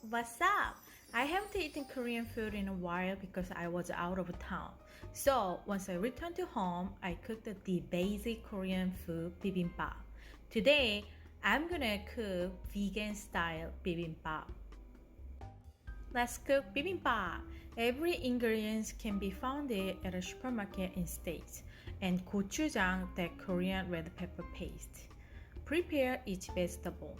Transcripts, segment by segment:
What's up? I haven't eaten Korean food in a while because I was out of town. So once I returned to home, I cooked the basic Korean food BibimBap. Today, I'm gonna cook vegan style bibimbap. Let's cook bibimbap. Every ingredient can be found at a supermarket in States, and gochujang, the Korean red pepper paste. Prepare each vegetable.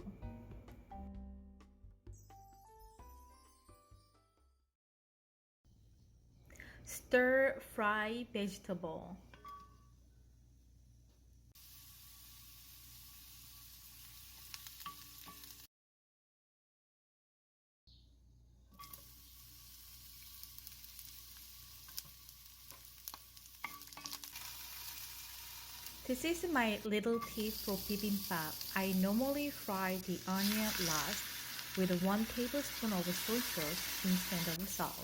Stir fry vegetable. This is my little tip for bibimbap. I normally fry the onion last with 1 tablespoon of soy sauce instead of salt.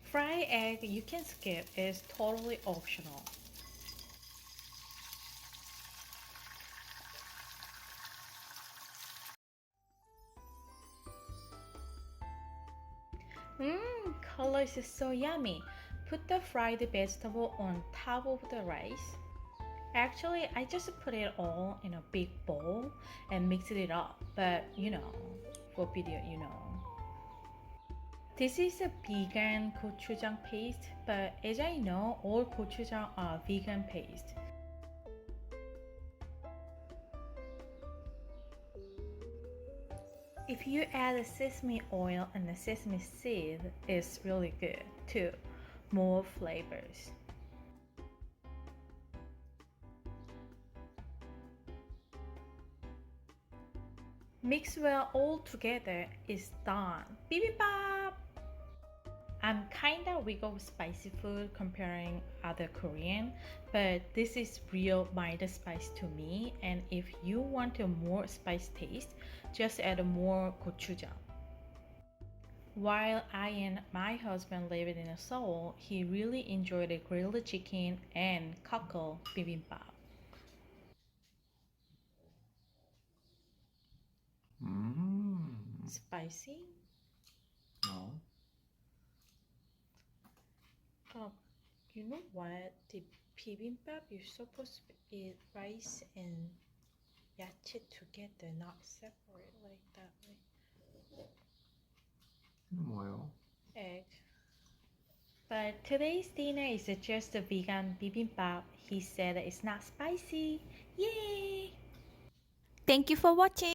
Fried egg you can skip, is totally optional. Color is so yummy. Put the fried vegetable on top of the rice. Actually, I just put it all in a big bowl and mixed it up, but for video. This is a vegan gochujang paste, but as I know, all gochujang are vegan paste. If you add sesame oil and the sesame seed, it's really good too. More flavors. Mix well all together, it's done. Bibimbap! I'm kinda weak of spicy food comparing other Korean, but this is real mild spice to me, and if you want a more spice taste, just add more gochujang. While I and my husband lived in Seoul, he really enjoyed the grilled chicken and cockle bibimbap. Spicy? No. You know what? The bibimbap, you're supposed to eat rice and yache together, not separate like that way. 뭐예요? Egg. But today's dinner is just a vegan bibimbap. He said it's not spicy. Yay! Thank you for watching.